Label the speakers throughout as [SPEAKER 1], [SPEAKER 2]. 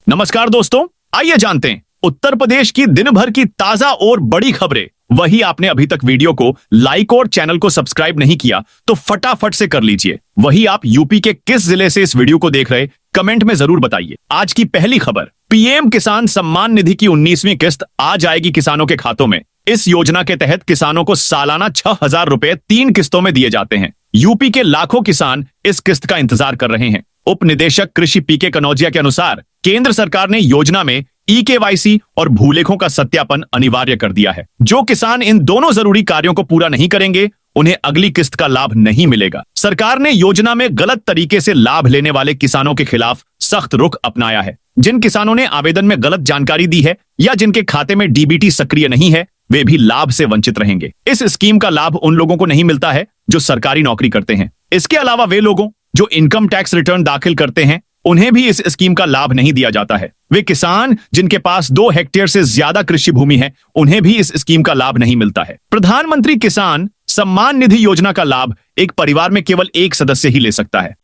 [SPEAKER 1] नमस्कार दोस्तों, आइए जानते हैं उत्तर प्रदेश की दिन भर की ताजा और बड़ी खबरें। वही आपने अभी तक वीडियो को लाइक और चैनल को सब्सक्राइब नहीं किया तो फटाफट से कर लीजिए। वही आप यूपी के किस जिले से इस वीडियो को देख रहे, कमेंट में जरूर बताइए। आज की पहली खबर, पीएम किसान सम्मान निधि की 19वीं किस्त आ जाएगी किसानों के खातों में। इस योजना के तहत किसानों को सालाना 6,000 रुपए 3 किस्तों में दिए जाते हैं। यूपी के लाखों किसान इस किस्त का इंतजार कर रहे हैं। उप निदेशक कृषि पीके कनौजिया के अनुसार केंद्र सरकार ने योजना में ई-केवाईसी और भूलेखों का सत्यापन अनिवार्य कर दिया है। जो किसान इन दोनों जरूरी कार्यों को पूरा नहीं करेंगे, उन्हें अगली किस्त का लाभ नहीं मिलेगा। सरकार ने योजना में गलत तरीके से लाभ लेने वाले किसानों के खिलाफ सख्त रुख अपनाया है। जिन किसानों ने आवेदन में गलत जानकारी दी है या जिनके खाते में डीबीटी सक्रिय नहीं है, वे भी लाभ से वंचित रहेंगे। इस स्कीम का लाभ उन लोगों को नहीं मिलता है जो सरकारी नौकरी करते हैं। इसके अलावा वे लोगों जो इनकम टैक्स रिटर्न दाखिल करते हैं, उन्हें भी इस स्कीम का लाभ नहीं दिया जाता है। वे किसान जिनके पास 2 हेक्टेयर से ज्यादा कृषि भूमि है, उन्हें भी इस स्कीम का लाभ नहीं मिलता है। प्रधानमंत्री किसान सम्मान निधि योजना का लाभ एक परिवार में केवल एक सदस्य ही ले सकता है।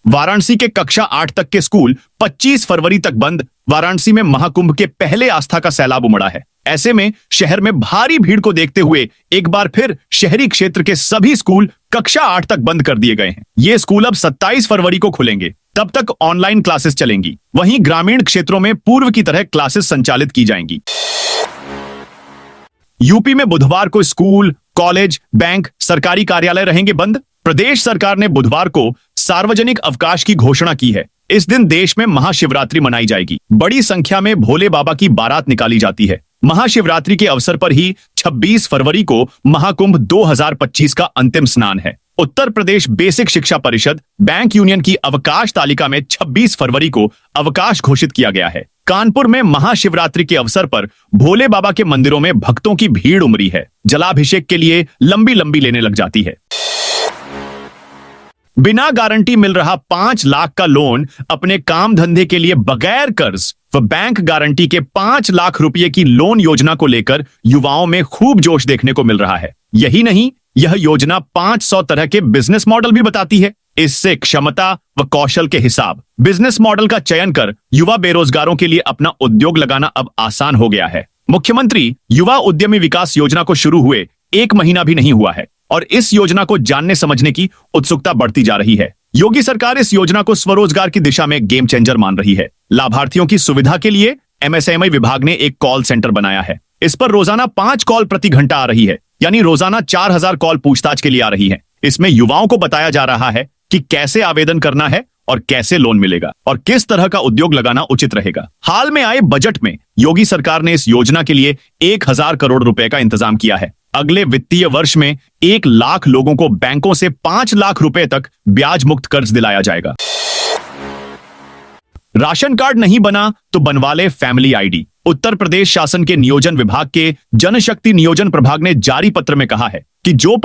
[SPEAKER 1] वाराणसी के कक्षा 8 तक के स्कूल 25 फरवरी तक बंद। वाराणसी में महाकुंभ के पहले आस्था का सैलाब उमड़ा है। ऐसे में शहर में भारी भीड़ को देखते हुए एक बार फिर शहरी क्षेत्र के सभी स्कूल कक्षा 8 तक बंद कर दिए गए हैं। ये स्कूल अब 27 फरवरी को खुलेंगे। तब तक ऑनलाइन क्लासेस चलेंगी। वहीं ग्रामीण क्षेत्रों में पूर्व की तरह क्लासेस संचालित की जाएंगी। यूपी में बुधवार को स्कूल, कॉलेज, बैंक, सरकारी कार्यालय रहेंगे बंद। प्रदेश सरकार ने बुधवार को सार्वजनिक अवकाश की घोषणा की है। इस दिन देश में महाशिवरात्रि मनाई जाएगी। बड़ी संख्या में भोले बाबा की बारात निकाली जाती है। महाशिवरात्रि के अवसर पर ही 26 फरवरी को महाकुंभ 2025 का अंतिम स्नान है। उत्तर प्रदेश बेसिक शिक्षा परिषद बैंक यूनियन की अवकाश तालिका में 26 फरवरी को अवकाश घोषित किया गया है। कानपुर में महाशिवरात्रि के अवसर पर भोले बाबा के मंदिरों में भक्तों की भीड़ उमड़ी है। जलाभिषेक के लिए लंबी लंबी लेने लग जाती है। बिना गारंटी मिल रहा 5 लाख का लोन अपने काम धंधे के लिए बगैर कर्ज व बैंक गारंटी के 5 लाख रुपए की लोन योजना को लेकर युवाओं में खूब जोश देखने को मिल रहा है। यही नहीं, यह योजना 500 तरह के बिजनेस मॉडल भी बताती है। इससे क्षमता व कौशल के हिसाब बिजनेस मॉडल का चयन कर युवा बेरोजगारों के लिए अपना उद्योग लगाना अब आसान हो गया है। मुख्यमंत्री युवा उद्यमी विकास योजना को शुरू हुए 1 महीना भी नहीं हुआ है और इस योजना को जानने समझने की उत्सुकता बढ़ती जा रही है। योगी सरकार इस योजना को स्वरोजगार की दिशा में गेम चेंजर मान रही है। लाभार्थियों की सुविधा के लिए एमएसएमई विभाग ने एक कॉल सेंटर बनाया है। इस पर रोजाना 5 कॉल प्रति घंटा आ रही है, यानी रोजाना 4000 कॉल पूछताछ के लिए आ रही है। इसमें युवाओं को बताया जा रहा है कि कैसे आवेदन करना है और कैसे लोन मिलेगा और किस तरह का उद्योग लगाना उचित रहेगा। हाल में आए बजट में योगी सरकार ने इस योजना के लिए 1000 करोड़ रुपए का इंतजाम किया है। अगले वित्तीय वर्ष में 1 लाख लोगों को बैंकों से 5 लाख रुपए तक ब्याज मुक्त कर्ज दिलाया जाएगा। राशन कार्ड नहीं बना तो बनवा ले फैमिली आईडी। उत्तर प्रदेश शासन के नियोजन विभाग के जनशक्ति नियोजन प्रभाग ने जारी पत्र में कहा है कि जो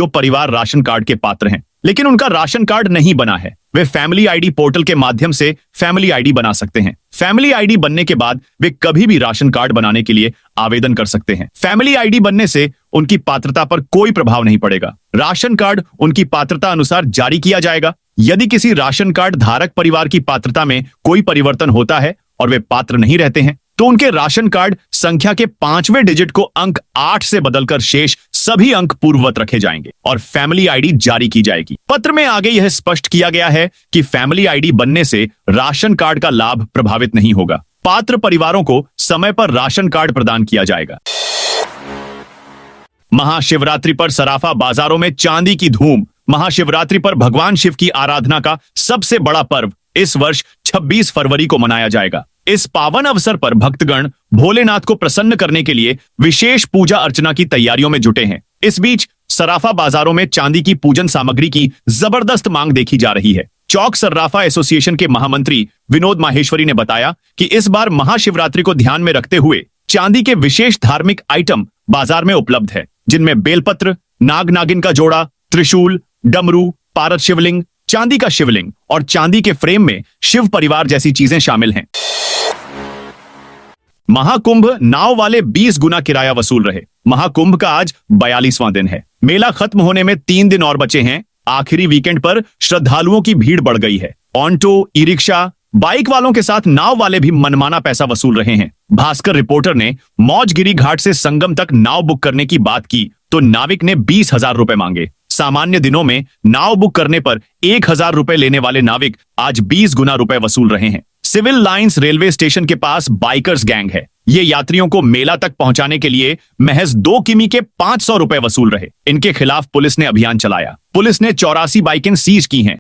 [SPEAKER 1] परिवार राशन कार्ड के पात्र हैं लेकिन उनका राशन कार्ड नहीं बना है, वे फैमिली आईडी पोर्टल के माध्यम से फैमिली आईडी बना सकते हैं। फैमिली आईडी बनने के बाद वे कभी भी राशन कार्ड बनाने के लिए आवेदन कर सकते हैं। फैमिली आईडी बनने से उनकी पात्रता पर कोई प्रभाव नहीं पड़ेगा। राशन कार्ड उनकी पात्रता अनुसार जारी किया जाएगा। यदि किसी राशन कार्ड धारक परिवार की पात्रता में कोई परिवर्तन होता है और वे पात्र नहीं रहते हैं, तो उनके राशन कार्ड संख्या के 5वें डिजिट को अंक 8 से बदलकर शेष सभी अंक पूर्ववत रखे जाएंगे और फैमिली आईडी जारी की जाएगी। पत्र में आगे यह स्पष्ट किया गया है कि फैमिली आईडी बनने से राशन कार्ड का लाभ प्रभावित नहीं होगा। पात्र परिवारों को समय पर राशन कार्ड प्रदान किया जाएगा। महाशिवरात्रि पर सराफा बाजारों में चांदी की धूम। महाशिवरात्रि पर भगवान शिव की आराधना का सबसे बड़ा पर्व इस वर्ष 26 फरवरी को मनाया जाएगा। इस पावन अवसर पर भक्तगण भोलेनाथ को प्रसन्न करने के लिए विशेष पूजा अर्चना की तैयारियों में जुटे हैं। इस बीच सराफा बाजारों में चांदी की पूजन सामग्री की जबरदस्त मांग देखी जा रही है। चौक सर्राफा एसोसिएशन के महामंत्री विनोद माहेश्वरी ने बताया कि इस बार महाशिवरात्रि को ध्यान में रखते हुए चांदी के विशेष धार्मिक आइटम बाजार में उपलब्ध है, जिनमें बेलपत्र, नाग नागिन का जोड़ा, त्रिशूल, डमरू, पारद शिवलिंग, चांदी का शिवलिंग और चांदी के फ्रेम में शिव परिवार जैसी चीजें शामिल हैं। महाकुंभ नाव वाले 20 गुना किराया वसूल रहे। महाकुंभ का आज 42वां दिन है। मेला खत्म होने में 3 दिन और बचे हैं। आखिरी वीकेंड पर श्रद्धालुओं की भीड़ बढ़ गई है। ऑन्टो, ई रिक्शा, बाइक वालों के साथ नाव वाले भी मनमाना पैसा वसूल रहे हैं। भास्कर रिपोर्टर ने मौजगिरी घाट से संगम तक नाव बुक करने की बात की तो नाविक ने 20,000 रुपए मांगे। सामान्य दिनों में नाव बुक करने पर 1,000 रुपए लेने वाले नाविक आज 20 गुना रुपए वसूल रहे हैं। सिविल लाइंस रेलवे स्टेशन के पास बाइकर्स गैंग है। ये यात्रियों को मेला तक पहुंचाने के लिए महज 2 किमी के 500 रुपए वसूल रहे। इनके खिलाफ पुलिस ने अभियान चलाया। पुलिस ने 84 बाइकें सीज की हैं।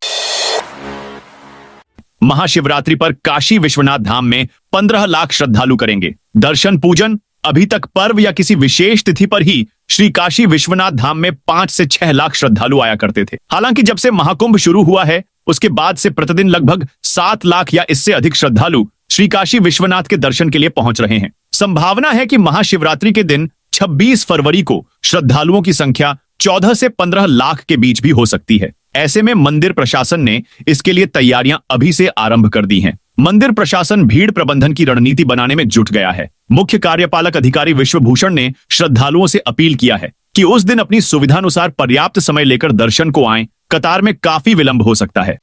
[SPEAKER 1] महाशिवरात्रि पर काशी विश्वनाथ धाम में 15 लाख श्रद्धालु करेंगे दर्शन पूजन। अभी तक पर्व या किसी विशेष तिथि पर ही श्री काशी विश्वनाथ धाम में 5 से 6 लाख श्रद्धालु आया करते थे। हालांकि जब से महाकुंभ शुरू हुआ है उसके बाद से प्रतिदिन लगभग 7 लाख या इससे अधिक श्रद्धालु श्री काशी विश्वनाथ के दर्शन के लिए पहुंच रहे हैं। संभावना है कि महाशिवरात्रि के दिन 26 फरवरी को श्रद्धालुओं की संख्या 14 से 15 लाख के बीच भी हो सकती है। ऐसे में मंदिर प्रशासन ने इसके लिए तैयारियां अभी से आरंभ कर दी हैं। मंदिर प्रशासन भीड़ प्रबंधन की रणनीति बनाने में जुट गया है। मुख्य कार्यपालक अधिकारी विश्वभूषण ने श्रद्धालुओं से अपील किया है कि उस दिन अपनी सुविधानुसार पर्याप्त समय लेकर दर्शन को आएं। कतार में काफी विलंब हो सकता है।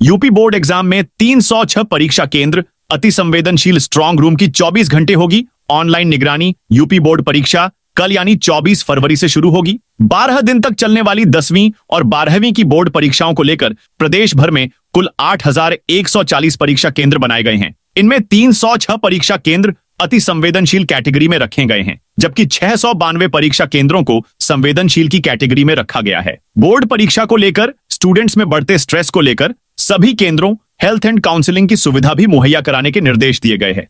[SPEAKER 1] यूपी बोर्ड एग्जाम में 306 परीक्षा केंद्र, अति संवेदनशील स्ट्रांग रूम की 24 घंटे होगी ऑनलाइन निगरानी। यूपी बोर्ड परीक्षा कल यानी 24 फरवरी से शुरू होगी। 12 दिन तक चलने वाली 10वीं और 12वीं की बोर्ड परीक्षाओं को लेकर प्रदेश भर में कुल 8,140 परीक्षा केंद्र बनाए गए हैं। इनमें 306 परीक्षा केंद्र अति संवेदनशील कैटेगरी में रखे गए हैं, जबकि 692 परीक्षा केंद्रों को संवेदनशील की कैटेगरी में रखा गया है। बोर्ड परीक्षा को लेकर स्टूडेंट्स में बढ़ते स्ट्रेस को लेकर सभी केंद्रों हेल्थ एंड काउंसलिंग की सुविधा भी मुहैया कराने के निर्देश दिए गए हैं।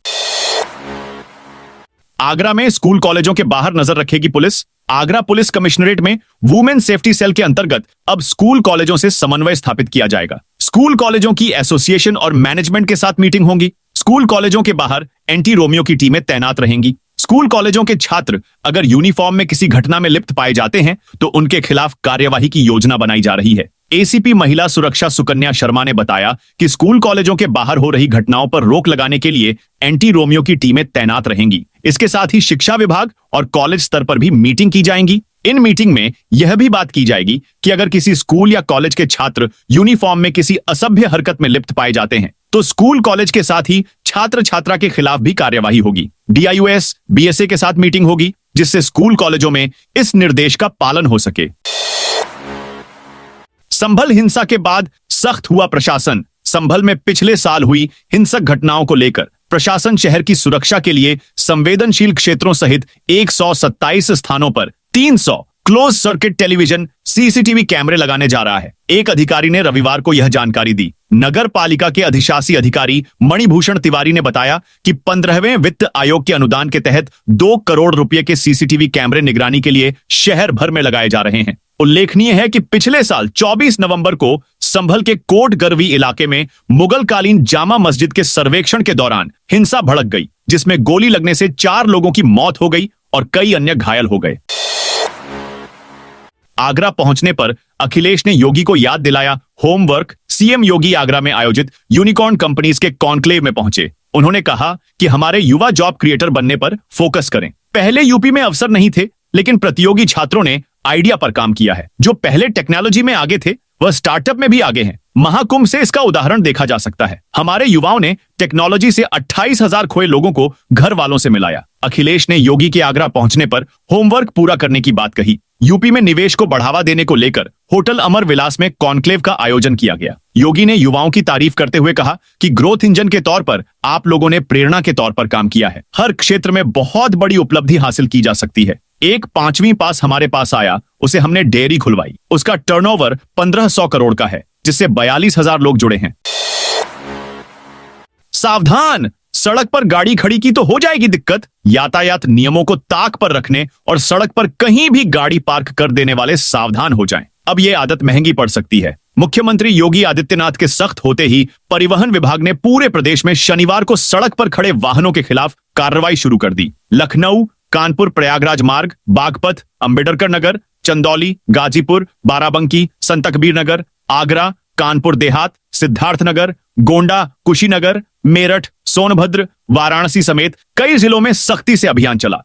[SPEAKER 1] आगरा में स्कूल कॉलेजों के बाहर नजर रखेगी पुलिस। आगरा पुलिस कमिश्नरेट में वुमेन सेफ्टी सेल के अंतर्गत अब स्कूल कॉलेजों से समन्वय स्थापित किया जाएगा। स्कूल कॉलेजों की एसोसिएशन और मैनेजमेंट के साथ मीटिंग होंगी। स्कूल कॉलेजों के बाहर एंटी रोमियो की टीमें तैनात रहेंगी। स्कूल कॉलेजों के छात्र अगर यूनिफॉर्म में किसी घटना में लिप्त पाए जाते हैं तो उनके खिलाफ कार्यवाही की योजना बनाई जा रही है। एसीपी महिला सुरक्षा सुकन्या शर्मा ने बताया कि स्कूल कॉलेजों के बाहर हो रही घटनाओं पर रोक लगाने के लिए एंटी रोमियो की टीमें तैनात रहेंगी। इसके साथ ही शिक्षा विभाग और कॉलेज स्तर पर भी मीटिंग की जाएंगी। इन मीटिंग में यह भी बात की जाएगी कि अगर किसी स्कूल या कॉलेज के छात्र यूनिफॉर्म में किसी असभ्य हरकत में लिप्त पाए जाते हैं तो स्कूल कॉलेज के साथ ही छात्र छात्रा के खिलाफ भी कार्यवाही होगी। डीआईयूएस बीएसए के साथ मीटिंग होगी जिससे स्कूल कॉलेजों में इस निर्देश का पालन हो सके। संभल हिंसा के बाद सख्त हुआ प्रशासन। संभल में पिछले साल हुई हिंसक घटनाओं को लेकर प्रशासन शहर की सुरक्षा के लिए संवेदनशील क्षेत्रों सहित 127 स्थानों पर 300 क्लोज सर्किट टेलीविजन सीसीटीवी कैमरे लगाने जा रहा है। एक अधिकारी ने रविवार को यह जानकारी दी। नगर पालिका के अधिशासी अधिकारी मणिभूषण तिवारी ने बताया कि 15वें वित्त आयोग के अनुदान के तहत 2 करोड़ रुपए के सीसीटीवी कैमरे निगरानी के लिए शहर भर में लगाए जा रहे हैं। उल्लेखनीय है कि पिछले साल 24 नवंबर को संभल के कोट गरवी इलाके में मुगलकालीन जामा मस्जिद के सर्वेक्षण के दौरान हिंसा भड़क गई, जिसमें गोली लगने से 4 लोगों की मौत हो गई और कई अन्य घायल हो गए। आगरा पहुंचने पर अखिलेश ने योगी को याद दिलाया होमवर्क। सीएम योगी आगरा में आयोजित यूनिकॉर्न कंपनीज के कॉन्क्लेव में पहुंचे। उन्होंने कहा कि हमारे युवा जॉब क्रिएटर बनने पर फोकस करें। पहले यूपी में अवसर नहीं थे, लेकिन प्रतियोगी छात्रों ने आइडिया पर काम किया है। जो पहले टेक्नोलॉजी में आगे थे वह स्टार्टअप में भी आगे हैं। महाकुंभ से इसका उदाहरण देखा जा सकता है। हमारे युवाओं ने टेक्नोलॉजी से 28,000 खोए लोगों को घर वालों से मिलाया। अखिलेश ने योगी के आगरा पहुंचने पर होमवर्क पूरा करने की बात कही। यूपी में निवेश को बढ़ावा देने को लेकर होटल अमर विलास में कॉन्क्लेव का आयोजन किया गया। योगी ने युवाओं की तारीफ करते हुए कहा कि ग्रोथ इंजन के तौर पर आप लोगों ने प्रेरणा के तौर पर काम किया है। हर क्षेत्र में बहुत बड़ी उपलब्धि हासिल की जा सकती है। एक 5वीं पास हमारे पास आया, उसे हमने डेयरी खुलवाई। उसका टर्नओवर 1500 करोड़ का है, जिससे 42,000 लोग जुड़े हैं। सावधान, सड़क पर गाड़ी खड़ी की तो हो जाएगी दिक्कत। यातायात नियमों को ताक पर रखने और सड़क पर कहीं भी गाड़ी पार्क कर देने वाले सावधान हो जाएं। अब ये आदत महंगी पड़ सकती है। मुख्यमंत्री योगी आदित्यनाथ के सख्त होते ही परिवहन विभाग ने पूरे प्रदेश में शनिवार को सड़क पर खड़े वाहनों के खिलाफ कार्रवाई शुरू कर दी। लखनऊ, कानपुर प्रयागराज मार्ग, बागपत, अंबेडकर नगर, चंदौली, गाजीपुर, बाराबंकी, संत कबीर नगर, आगरा, कानपुर देहात, सिद्धार्थनगर, गोंडा, कुशीनगर, मेरठ, सोनभद्र, वाराणसी समेत कई जिलों में सख्ती से अभियान चला।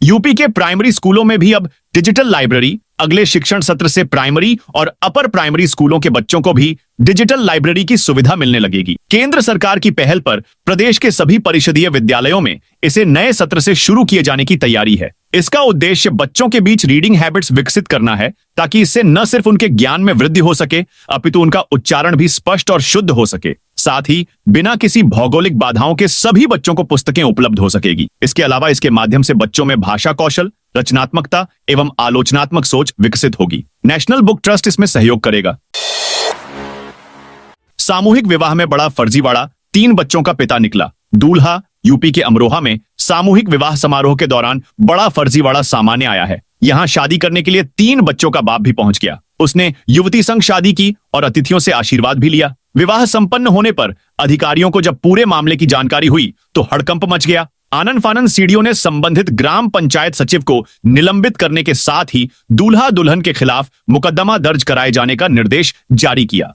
[SPEAKER 1] यूपी के प्राइमरी स्कूलों में भी अब डिजिटल लाइब्रेरी, अगले शिक्षण सत्र से प्राइमरी और अपर प्राइमरी स्कूलों के बच्चों को भी डिजिटल लाइब्रेरी की सुविधा मिलने लगेगी। केंद्र सरकार की पहल पर प्रदेश के सभी परिषदीय विद्यालयों में इसे नए सत्र से शुरू किए जाने की तैयारी है। इसका उद्देश्य बच्चों के बीच रीडिंग हैबिट्स विकसित करना है, ताकि इससे न सिर्फ उनके ज्ञान में वृद्धि हो सके, अपितु उनका उच्चारण भी स्पष्ट और शुद्ध हो सके। साथ ही बिना किसी भौगोलिक बाधाओं के सभी बच्चों को पुस्तकें उपलब्ध हो सकेगी। इसके अलावा इसके माध्यम से बच्चों में भाषा कौशल, रचनात्मकता एवं आलोचनात्मक सोच विकसित होगी। नेशनल बुक ट्रस्ट इसमें सहयोग करेगा। सामूहिक विवाह में बड़ा फर्जीवाड़ा, 3 बच्चों का पिता निकला। दूल्हा यूपी के अमरोहा में सामूहिक विवाह समारोह के दौरान बड़ा फर्जीवाड़ा सामने आया है। यहां शादी करने के लिए 3 बच्चों का बाप भी पहुंच गया। उसने युवती संग शादी की और अतिथियों से आशीर्वाद भी लिया। विवाह संपन्न होने पर अधिकारियों को जब पूरे मामले की जानकारी हुई तो हड़कंप मच गया। आनन फानन सीडीओ ने संबंधित ग्राम पंचायत सचिव को निलंबित करने के साथ ही दूल्हा दुल्हन के खिलाफ मुकदमा दर्ज कराए जाने का निर्देश जारी किया।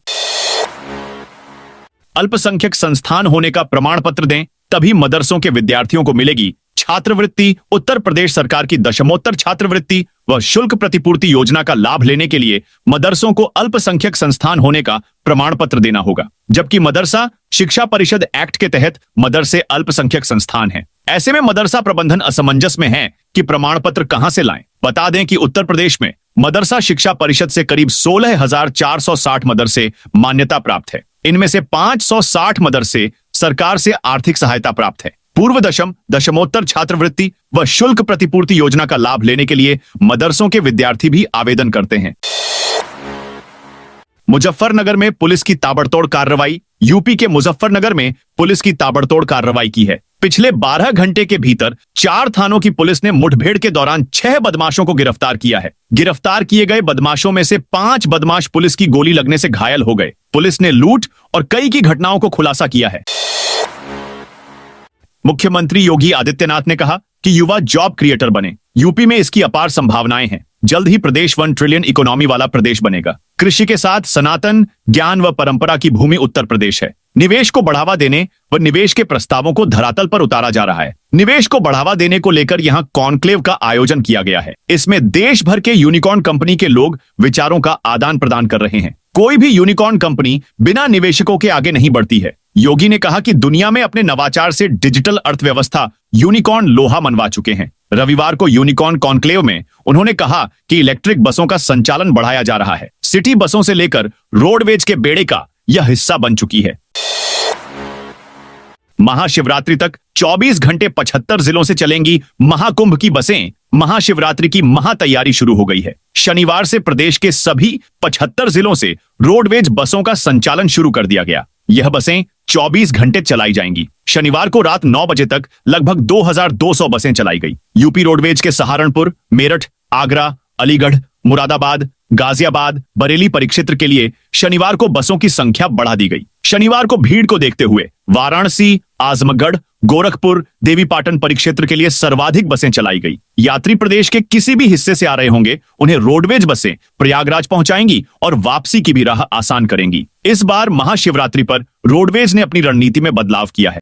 [SPEAKER 1] अल्पसंख्यक संस्थान होने का प्रमाण पत्र दें, तभी मदरसों के विद्यार्थियों को मिलेगी छात्रवृत्ति। उत्तर प्रदेश सरकार की दशमोत्तर छात्रवृत्ति व शुल्क प्रतिपूर्ति योजना का लाभ लेने के लिए मदरसों को अल्पसंख्यक संस्थान होने का प्रमाण पत्र देना होगा, जबकि मदरसा शिक्षा परिषद एक्ट के तहत मदरसे अल्पसंख्यक संस्थान हैं। ऐसे में मदरसा प्रबंधन असमंजस में है कि प्रमाण पत्र कहां से लाएं। बता दें कि उत्तर प्रदेश में मदरसा शिक्षा परिषद से करीब 16,460 मदरसे मान्यता प्राप्त है। इनमें से 560 मदरसे सरकार से आर्थिक सहायता प्राप्त है। पूर्व दशमोत्तर छात्रवृत्ति व शुल्क प्रतिपूर्ति योजना का लाभ लेने के लिए मदरसों के विद्यार्थी भी आवेदन करते हैं। मुजफ्फरनगर में पुलिस की ताबड़तोड़ कार्रवाई। यूपी के मुजफ्फरनगर में पुलिस की ताबड़तोड़ कार्रवाई की है। पिछले 12 घंटे के भीतर 4 थानों की पुलिस ने मुठभेड़ के दौरान 6 बदमाशों को गिरफ्तार किया है। गिरफ्तार किए गए बदमाशों में से 5 बदमाश पुलिस की गोली लगने से घायल हो गए। पुलिस ने लूट और कई की घटनाओं को खुलासा किया है। मुख्यमंत्री योगी आदित्यनाथ ने कहा कि युवा जॉब क्रिएटर बने। यूपी में इसकी अपार संभावनाएं हैं। जल्द ही प्रदेश 1 ट्रिलियन इकोनॉमी वाला प्रदेश बनेगा। कृषि के साथ सनातन ज्ञान व परंपरा की भूमि उत्तर प्रदेश है। निवेश को बढ़ावा देने व निवेश के प्रस्तावों को धरातल पर उतारा जा रहा है। निवेश को बढ़ावा देने को लेकर यहां कॉन्क्लेव का आयोजन किया गया है। इसमें देश भर के यूनिकॉर्न कंपनी के लोग विचारों का आदान प्रदान कर रहे हैं। कोई भी यूनिकॉर्न कंपनी बिना निवेशकों के आगे नहीं बढ़ती है। योगी ने कहा कि दुनिया में अपने नवाचार से डिजिटल अर्थव्यवस्था यूनिकॉर्न लोहा मनवा चुके हैं। रविवार को यूनिकॉर्न कॉन्क्लेव में उन्होंने कहा कि इलेक्ट्रिक बसों का संचालन बढ़ाया जा रहा है। सिटी बसों से लेकर रोडवेज के बेड़े का यह हिस्सा बन चुकी है। महाशिवरात्रि तक 24 घंटे 75 जिलों से चलेंगी महाकुंभ की बसें। महाशिवरात्रि की महा तैयारी शुरू हो गई है। शनिवार से प्रदेश के सभी 75 जिलों से रोडवेज बसों का संचालन शुरू कर दिया गया। यह बसें 24 घंटे चलाई जाएंगी। शनिवार को रात 9 बजे तक लगभग 2200 बसें चलाई गई। यूपी रोडवेज के सहारनपुर, मेरठ, आगरा, अलीगढ़, मुरादाबाद, गाजियाबाद, बरेली परिक्षेत्र के लिए शनिवार को बसों की संख्या बढ़ा दी गई। शनिवार को भीड़ को देखते हुए वाराणसी, आजमगढ़, गोरखपुर, देवीपाटन परिक्षेत्र के लिए सर्वाधिक बसें चलाई गई। यात्री प्रदेश के किसी भी हिस्से से आ रहे होंगे, उन्हें रोडवेज बसें प्रयागराज पहुंचाएंगी और वापसी की भी राह आसान करेंगी। इस बार महाशिवरात्रि पर रोडवेज ने अपनी रणनीति में बदलाव किया है।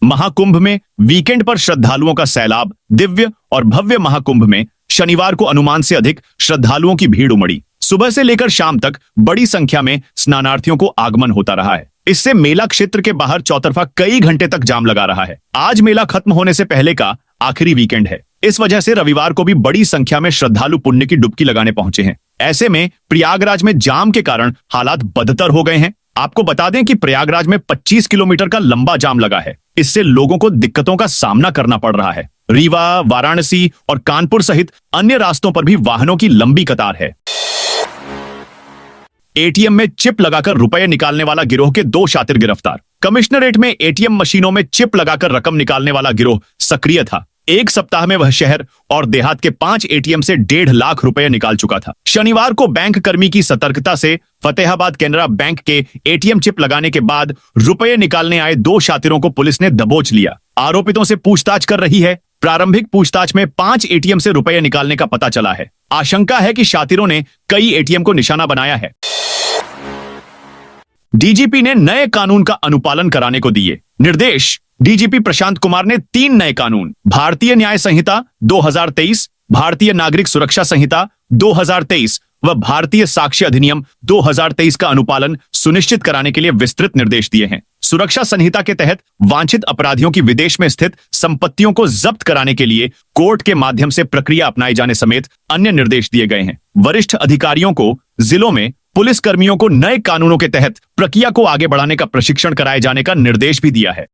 [SPEAKER 1] महाकुंभ में वीकेंड पर श्रद्धालुओं का सैलाब। दिव्य और भव्य महाकुंभ में शनिवार को अनुमान से अधिक श्रद्धालुओं की भीड़ उमड़ी। सुबह से लेकर शाम तक बड़ी संख्या में स्नानार्थियों को आगमन होता रहा है। इससे मेला क्षेत्र के बाहर चौतरफा कई घंटे तक जाम लगा रहा है। आज मेला खत्म होने से पहले का आखिरी वीकेंड है। इस वजह से रविवार को भी बड़ी संख्या में श्रद्धालु पुण्य की डुबकी लगाने पहुंचे हैं। ऐसे में प्रयागराज में जाम के कारण हालात बदतर हो गए हैं। आपको बता दें कि प्रयागराज में 25 किलोमीटर का लंबा जाम लगा है। इससे लोगों को दिक्कतों का सामना करना पड़ रहा है। रीवा, वाराणसी और कानपुर सहित अन्य रास्तों पर भी वाहनों की लंबी कतार है। एटीएम में चिप लगाकर रुपए निकालने वाला गिरोह के 2 शातिर गिरफ्तार। कमिश्नरेट में एटीएम मशीनों में चिप लगाकर रकम निकालने वाला गिरोह सक्रिय था। एक सप्ताह में वह शहर और देहात के 5 एटीएम से 1.5 लाख रुपए निकाल चुका था। शनिवार को बैंक कर्मी की सतर्कता से फतेहाबाद केनरा बैंक के एटीएम चिप लगाने के बाद रुपए निकालने आए 2 शातिरों को पुलिस ने दबोच लिया। आरोपितों से पूछताछ कर रही है। प्रारंभिक पूछताछ में 5 एटीएम से रुपए निकालने का पता चला है। आशंका है कि शातिरों ने कई एटीएम को निशाना बनाया है। डीजीपी ने नए कानून का अनुपालन कराने को दिए निर्देश। डीजीपी प्रशांत कुमार ने 3 नए कानून भारतीय न्याय संहिता 2023, भारतीय नागरिक सुरक्षा संहिता 2023 व भारतीय साक्ष्य अधिनियम 2023 का अनुपालन सुनिश्चित कराने के लिए विस्तृत निर्देश दिए हैं। सुरक्षा संहिता के तहत वांछित अपराधियों की विदेश में स्थित संपत्तियों को जब्त कराने के लिए कोर्ट के माध्यम से प्रक्रिया अपनाए जाने समेत अन्य निर्देश दिए गए हैं। वरिष्ठ अधिकारियों को जिलों में पुलिस कर्मियों को नए कानूनों के तहत प्रक्रिया को आगे बढ़ाने का प्रशिक्षण कराए जाने का निर्देश भी दिया है।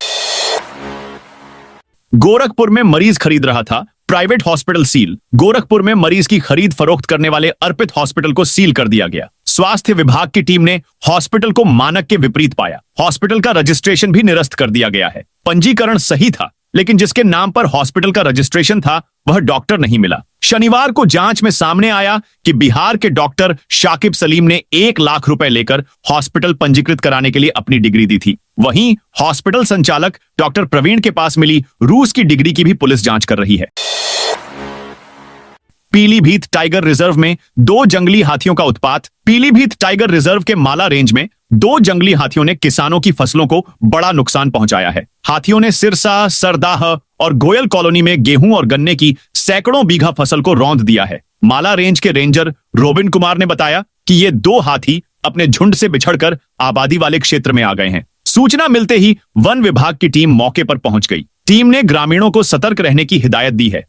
[SPEAKER 1] गोरखपुर में मरीज खरीद रहा था, प्राइवेट हॉस्पिटल सील। गोरखपुर में मरीज की खरीद फरोख्त करने वाले अर्पित हॉस्पिटल को सील कर दिया गया। स्वास्थ्य विभाग की टीम ने हॉस्पिटल को मानक के विपरीत पाया। हॉस्पिटल का रजिस्ट्रेशन भी निरस्त कर दिया गया है। पंजीकरण सही था, लेकिन जिसके नाम पर हॉस्पिटल का रजिस्ट्रेशन था वह डॉक्टर नहीं मिला। शनिवार को जांच में सामने आया कि बिहार के डॉक्टर शाकिब सलीम ने 1 लाख रुपए लेकर हॉस्पिटल पंजीकृत कराने के लिए अपनी डिग्री दी थी। वहीं हॉस्पिटल संचालक डॉक्टर प्रवीण के पास मिली रूस की डिग्री की भी पुलिस जांच कर रही है। पीलीभीत टाइगर रिजर्व में 2 जंगली हाथियों का उत्पात। पीलीभीत टाइगर रिजर्व के माला रेंज में 2 जंगली हाथियों ने किसानों की फसलों को बड़ा नुकसान पहुंचाया है। हाथियों ने सिरसा, सरदाह और गोयल कॉलोनी में गेहूं और गन्ने की सैकड़ों बीघा फसल को रौंद दिया है। माला रेंज के रेंजर रोबिन कुमार ने बताया कि ये 2 हाथी अपने झुंड से बिछड़कर आबादी वाले क्षेत्र में आ गए हैं। सूचना मिलते ही वन विभाग की टीम मौके पर पहुंच गई। टीम ने ग्रामीणों को सतर्क रहने की हिदायत दी है।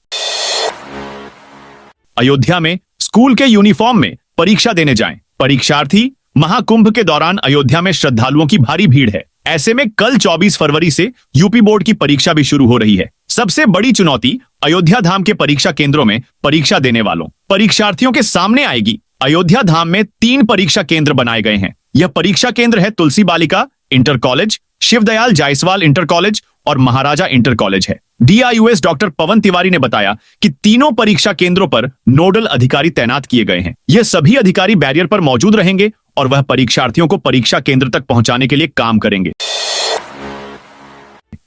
[SPEAKER 1] अयोध्या में स्कूल के यूनिफॉर्म में परीक्षा देने जाएं। परीक्षार्थी महाकुंभ के दौरान अयोध्या में श्रद्धालुओं की भारी भीड़ है। ऐसे में कल 24 फरवरी से यूपी बोर्ड की परीक्षा भी शुरू हो रही है। सबसे बड़ी चुनौती अयोध्या धाम के परीक्षा केंद्रों में परीक्षा देने वालों परीक्षार्थियों के सामने आएगी। अयोध्या धाम में 3 परीक्षा केंद्र बनाए गए हैं। यह परीक्षा केंद्र है तुलसी बालिका inter college, Shivdayal Jaiswal inter college और महाराजा इंटर कॉलेज है। DIUS डॉक्टर पवन तिवारी ने बताया कि तीनों परीक्षा केंद्रों पर नोडल अधिकारी तैनात किए गए हैं। ये सभी अधिकारी बैरियर पर मौजूद रहेंगे और वह परीक्षार्थियों को परीक्षा केंद्र तक पहुंचाने के लिए काम करेंगे।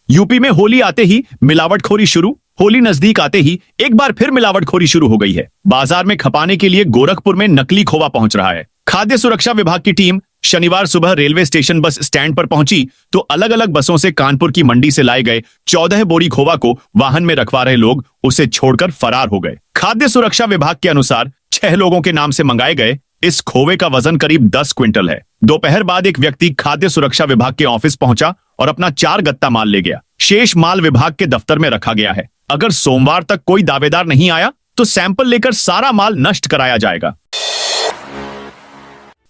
[SPEAKER 1] यूपी में होली आते ही मिलावटखोरी शुरू। होली नजदीक आते ही एक बार फिर मिलावटखोरी शुरू हो गई है। बाजार में खपाने के लिए गोरखपुर में नकली खोवा पहुंच रहा है। खाद्य सुरक्षा विभाग की टीम शनिवार सुबह रेलवे स्टेशन बस स्टैंड पर पहुंची तो अलग अलग बसों से कानपुर की मंडी से लाए गए 14 बोरी खोवा को वाहन में रखवा रहे लोग उसे छोड़कर फरार हो गए। खाद्य सुरक्षा विभाग के अनुसार 6 लोगों के नाम से मंगाए गए इस खोवे का वजन करीब 10 क्विंटल है। दोपहर बाद एक व्यक्ति खाद्य सुरक्षा विभाग के ऑफिस पहुंचा और अपना 4 गत्ता माल ले गया। शेष माल विभाग के दफ्तर में रखा गया है। अगर सोमवार तक कोई दावेदार नहीं आया तो सैंपल लेकर सारा माल नष्ट कराया जाएगा।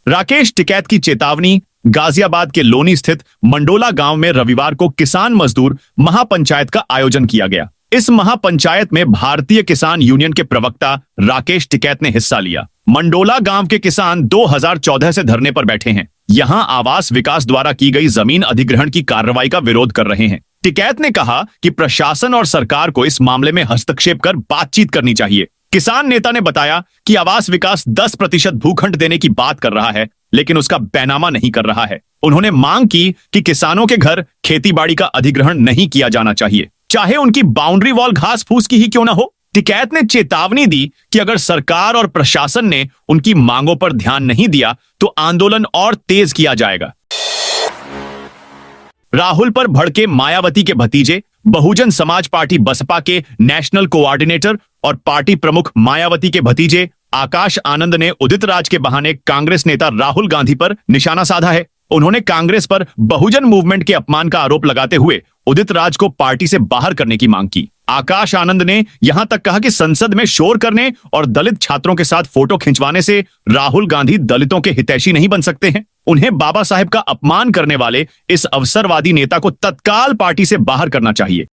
[SPEAKER 1] राकेश टिकैत की चेतावनी। गाजियाबाद के लोनी स्थित मंडोला गांव में रविवार को किसान मजदूर महापंचायत का आयोजन किया गया। इस महापंचायत में भारतीय किसान यूनियन के प्रवक्ता राकेश टिकैत ने हिस्सा लिया। मंडोला गांव के किसान 2014 से धरने पर बैठे हैं। यहां आवास विकास द्वारा की गई जमीन अधिग्रहण की कार्रवाई का विरोध कर रहे हैं। टिकैत ने कहा कि प्रशासन और सरकार को इस मामले में हस्तक्षेप कर बातचीत करनी चाहिए। किसान नेता ने बताया कि आवास विकास 10% भूखंड देने की बात कर रहा है, लेकिन उसका बैनामा नहीं कर रहा है। उन्होंने मांग की कि किसानों के घर खेतीबाड़ी का अधिग्रहण नहीं किया जाना चाहिए, चाहे उनकी बाउंड्री वॉल घास फूस की ही क्यों ना हो। टिकैत ने चेतावनी दी कि अगर सरकार और प्रशासन ने उनकी मांगों पर ध्यान नहीं दिया तो आंदोलन और तेज किया जाएगा। राहुल पर भड़के मायावती के भतीजे। बहुजन समाज पार्टी बसपा के नेशनल कोऑर्डिनेटर और पार्टी प्रमुख मायावती के भतीजे आकाश आनंद ने उदित राज के बहाने कांग्रेस नेता राहुल गांधी पर निशाना साधा है। उन्होंने कांग्रेस पर बहुजन मूवमेंट के अपमान का आरोप लगाते हुए उदित राज को पार्टी से बाहर करने की मांग की। आकाश आनंद ने यहां तक कहा कि संसद में शोर करने और दलित छात्रों के साथ फोटो खिंचवाने से राहुल गांधी दलितों के हितैषी नहीं बन सकते हैं। उन्हें बाबा साहेब का अपमान करने वाले इस अवसरवादी नेता को तत्काल पार्टी से बाहर करना चाहिए।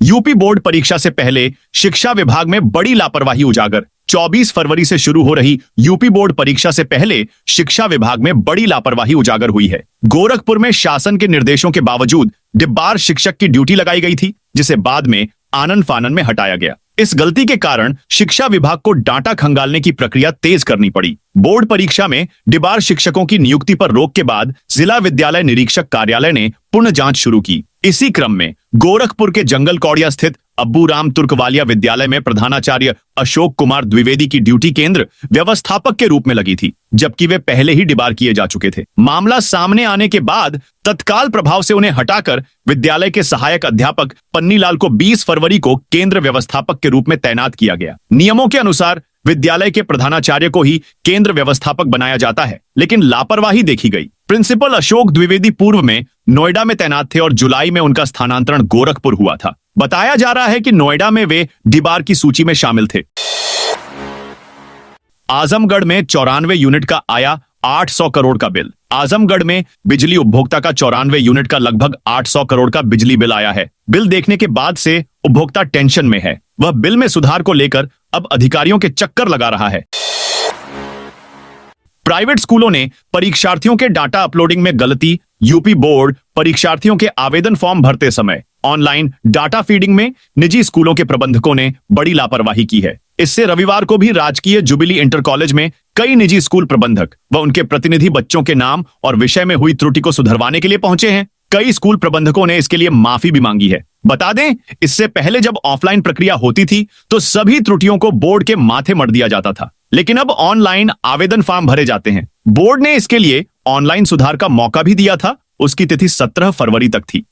[SPEAKER 1] यूपी बोर्ड परीक्षा से पहले शिक्षा विभाग में बड़ी लापरवाही उजागर। 24 फरवरी से शुरू हो रही यूपी बोर्ड परीक्षा से पहले शिक्षा विभाग में बड़ी लापरवाही उजागर हुई है। गोरखपुर में शासन के निर्देशों के बावजूद डिब्बार शिक्षक की ड्यूटी लगाई गई थी, जिसे बाद में आनन फानन में हटाया गया। इस गलती के कारण शिक्षा विभाग को डांटा खंगालने की प्रक्रिया तेज करनी पड़ी। बोर्ड परीक्षा में डिब्बार शिक्षकों की नियुक्ति पर रोक के बाद जिला विद्यालय निरीक्षक कार्यालय ने पुनः जांच शुरू की। इसी क्रम में गोरखपुर के जंगल कौड़िया स्थित अब्बू राम तुर्कवालिया विद्यालय में प्रधानाचार्य अशोक कुमार द्विवेदी की ड्यूटी केंद्र व्यवस्थापक के रूप में लगी थी, जबकि वे पहले ही डिबार किए जा चुके थे। मामला सामने आने के बाद तत्काल प्रभाव से उन्हें हटाकर विद्यालय के सहायक अध्यापक पन्नीलाल को 20 फरवरी को केंद्र व्यवस्थापक के रूप में तैनात किया गया। नियमों के अनुसार विद्यालय के प्रधानाचार्य को ही केंद्र व्यवस्थापक बनाया जाता है, लेकिन लापरवाही देखी गई। प्रिंसिपल अशोक द्विवेदी पूर्व में नोएडा में तैनात थे और जुलाई में उनका स्थानांतरण गोरखपुर हुआ था। बताया जा रहा है कि नोएडा में वे डिबार की सूची में शामिल थे। आजमगढ़ में 94 यूनिट का आया 800 करोड़ का बिल। आजमगढ़ में बिजली उपभोक्ता का 94 यूनिट का लगभग 800 करोड़ का बिजली बिल आया है। बिल देखने के बाद से उपभोक्ता टेंशन में है। वह बिल में सुधार को लेकर अब अधिकारियों के चक्कर लगा रहा है। प्राइवेट स्कूलों ने परीक्षार्थियों के डाटा अपलोडिंग में गलती। यूपी बोर्ड परीक्षार्थियों के आवेदन फॉर्म भरते समय ऑनलाइन डाटा फीडिंग में निजी स्कूलों के प्रबंधकों ने बड़ी लापरवाही की है। इससे रविवार को भी राजकीय जुबिली इंटर कॉलेज में कई निजी स्कूल प्रबंधक व उनके प्रतिनिधि बच्चों के नाम और विषय में हुई त्रुटि को सुधरवाने के लिए पहुंचे हैं। कई स्कूल प्रबंधकों ने इसके लिए माफी भी मांगी है। बता दें, इससे पहले जब ऑफलाइन प्रक्रिया होती थी तो सभी त्रुटियों को बोर्ड के माथे मढ़ दिया जाता था, लेकिन अब ऑनलाइन आवेदन फॉर्म भरे जाते हैं। बोर्ड ने इसके लिए ऑनलाइन सुधार का मौका भी दिया था। उसकी तिथि 17 फरवरी तक थी।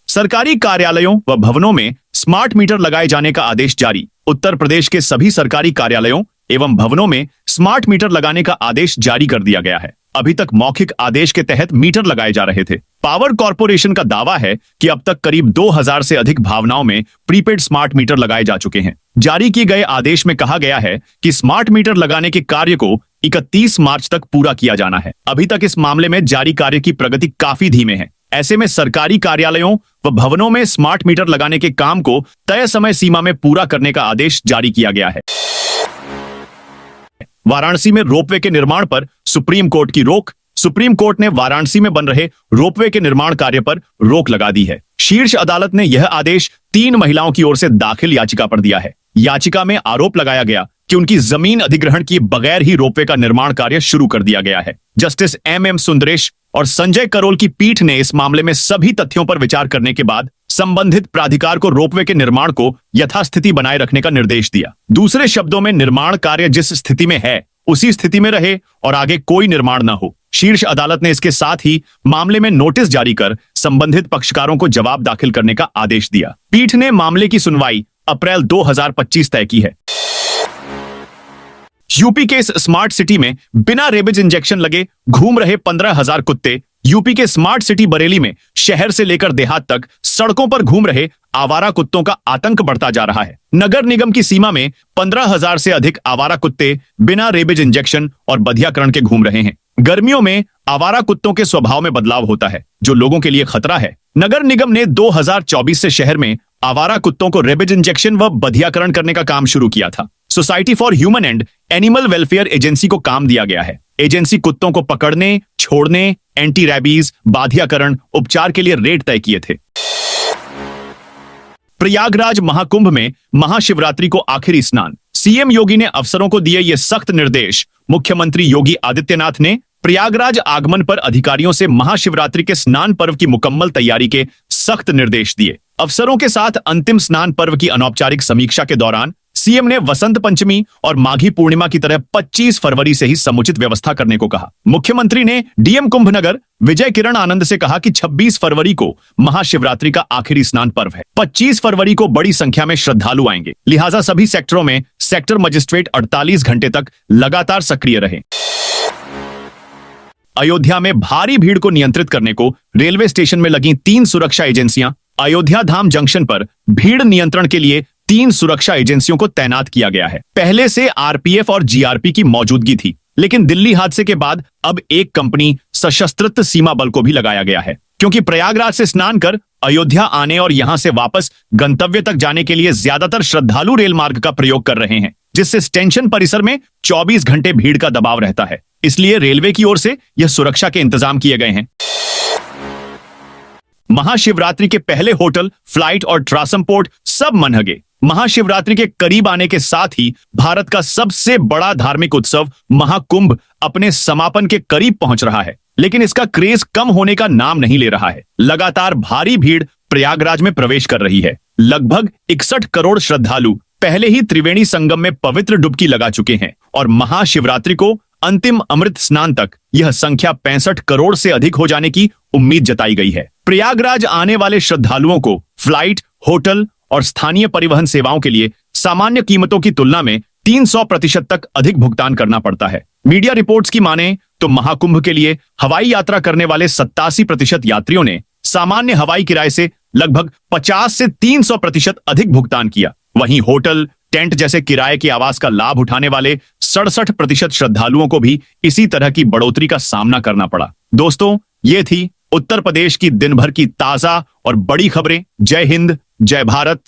[SPEAKER 1] सरकारी कार्यालयों व भवनों में स्मार्ट मीटर लगाए जाने का आदेश जारी। उत्तर प्रदेश के सभी सरकारी कार्यालयों एवं भवनों में स्मार्ट मीटर लगाने का आदेश जारी कर दिया गया है। अभी तक मौखिक आदेश के तहत मीटर लगाए जा रहे थे। पावर कॉर्पोरेशन का दावा है कि अब तक करीब 2000 से अधिक भावनाओं में प्रीपेड स्मार्ट मीटर लगाए जा चुके हैं। जारी किए गए आदेश में कहा गया है कि स्मार्ट मीटर लगाने के कार्य को 31 मार्च तक पूरा किया जाना है। अभी तक इस मामले में जारी कार्य की प्रगति काफी धीमे है। ऐसे में सरकारी कार्यालयों व भवनों में स्मार्ट मीटर लगाने के काम को तय समय सीमा में पूरा करने का आदेश जारी किया गया है। वाराणसी में रोपवे के निर्माण पर सुप्रीम कोर्ट की रोक। सुप्रीम कोर्ट ने वाराणसी में बन रहे रोपवे के निर्माण कार्य पर रोक लगा दी है। शीर्ष अदालत ने यह आदेश 3 महिलाओं की ओर से दाखिल याचिका पर दिया है। याचिका में आरोप लगाया गया कि उनकी जमीन अधिग्रहण किए बगैर ही रोपवे का निर्माण कार्य शुरू कर दिया गया है। जस्टिस एम सुंदरेश और संजय करोल की पीठ ने इस मामले में सभी तथ्यों पर विचार करने के बाद संबंधित प्राधिकार को रोपवे के निर्माण को यथास्थिति बनाए रखने का निर्देश दिया। दूसरे शब्दों में निर्माण कार्य जिस स्थिति में है उसी स्थिति में रहे और आगे कोई निर्माण न हो। शीर्ष अदालत ने इसके साथ ही मामले में नोटिस जारी कर संबंधित पक्षकारों को जवाब दाखिल करने का आदेश दिया। पीठ ने मामले की सुनवाई अप्रैल 2025 तय की है। यूपी के इस स्मार्ट सिटी में बिना रेबिज इंजेक्शन लगे घूम रहे 15,000 कुत्ते। यूपी के स्मार्ट सिटी बरेली में शहर से लेकर देहात तक सड़कों पर घूम रहे आवारा कुत्तों का आतंक बढ़ता जा रहा है। नगर निगम की सीमा में 15,000 से अधिक आवारा कुत्ते बिना रेबिज इंजेक्शन और बधियाकरण के घूम रहे हैं। गर्मियों में आवारा कुत्तों के स्वभाव में बदलाव होता है, जो लोगों के लिए खतरा है। नगर निगम ने 2024 से शहर में आवारा कुत्तों को रेबिज इंजेक्शन व बधियाकरण करने का काम शुरू किया था। Society for human and animal welfare agency को काम दिया गया है। एजेंसी कुत्तों को पकड़ने, छोड़ने, एंटी रैबीज, बाधियाकरण, उपचार के लिए रेट तय किए थे। प्रयागराज महाकुंभ में महाशिवरात्रि को आखिरी स्नान। सीएम योगी ने अफसरों को दिए ये सख्त निर्देश। मुख्यमंत्री योगी आदित्यनाथ ने प्रयागराज आगमन पर अधिकारियों से महाशिवरात्रि के स्नान पर्व की मुकम्मल तैयारी के सख्त निर्देश दिए। अफसरों के साथ अंतिम स्नान पर्व की अनौपचारिक समीक्षा के दौरान सीएम ने वसंत पंचमी और माघी पूर्णिमा की तरह 25 फरवरी से ही समुचित व्यवस्था करने को कहा। मुख्यमंत्री ने डीएम कुंभनगर विजय किरण आनंद से कहा कि 26 फरवरी को महाशिवरात्रि का आखिरी स्नान पर्व है। 25 फरवरी को बड़ी संख्या में श्रद्धालु आएंगे, लिहाजा सभी सेक्टरों में सेक्टर मजिस्ट्रेट 48 घंटे तक लगातार सक्रिय रहे। अयोध्या में भारी भीड़ को नियंत्रित करने को रेलवे स्टेशन में लगी 3 सुरक्षा एजेंसियां। अयोध्या धाम जंक्शन पर भीड़ नियंत्रण के लिए 3 सुरक्षा एजेंसियों को तैनात किया गया है। पहले से आरपीएफ और जीआरपी की मौजूदगी थी, लेकिन दिल्ली हादसे के बाद अब एक कंपनी सशस्त्र सीमा बल को भी लगाया गया है, क्योंकि प्रयागराज से स्नान कर अयोध्या आने और यहां से वापस गंतव्य तक जाने के लिए ज्यादातर श्रद्धालु रेल मार्ग का प्रयोग कर रहे हैं, जिससे स्टेशन परिसर में 24 घंटे भीड़ का दबाव रहता है। इसलिए रेलवे की ओर से यह सुरक्षा के इंतजाम किए गए हैं। महाशिवरात्रि के पहले होटल, फ्लाइट और ट्रांसपोर्ट सब मनहगे। महाशिवरात्रि के करीब आने के साथ ही भारत का सबसे बड़ा धार्मिक उत्सव महाकुंभ अपने समापन के करीब पहुंच रहा है, लेकिन इसका क्रेज कम होने का नाम नहीं ले रहा है। लगातार भारी भीड़ प्रयागराज में प्रवेश कर रही है। लगभग 61 करोड़ श्रद्धालु पहले ही त्रिवेणी संगम में पवित्र डुबकी लगा चुके हैं और महाशिवरात्रि को अंतिम अमृत स्नान तक यह संख्या 65 करोड़ से अधिक हो जाने की उम्मीद जताई गई है। प्रयागराज आने वाले श्रद्धालुओं को फ्लाइट, होटल और स्थानीय परिवहन सेवाओं के लिए सामान्य कीमतों की तुलना में 300% तक अधिक भुगतान करना पड़ता है। मीडिया रिपोर्ट्स की माने तो महाकुंभ के लिए हवाई यात्रा करने वाले 87% यात्रियों ने सामान्य हवाई किराए से लगभग 50 से 300% अधिक भुगतान किया। वहीं होटल, टेंट जैसे किराए के आवास का लाभ उठाने वाले 67% श्रद्धालुओं को भी इसी तरह की बढ़ोतरी का सामना करना पड़ा। दोस्तों, ये थी उत्तर प्रदेश की दिन भर की ताजा और बड़ी खबरें। जय हिंद, जय भारत।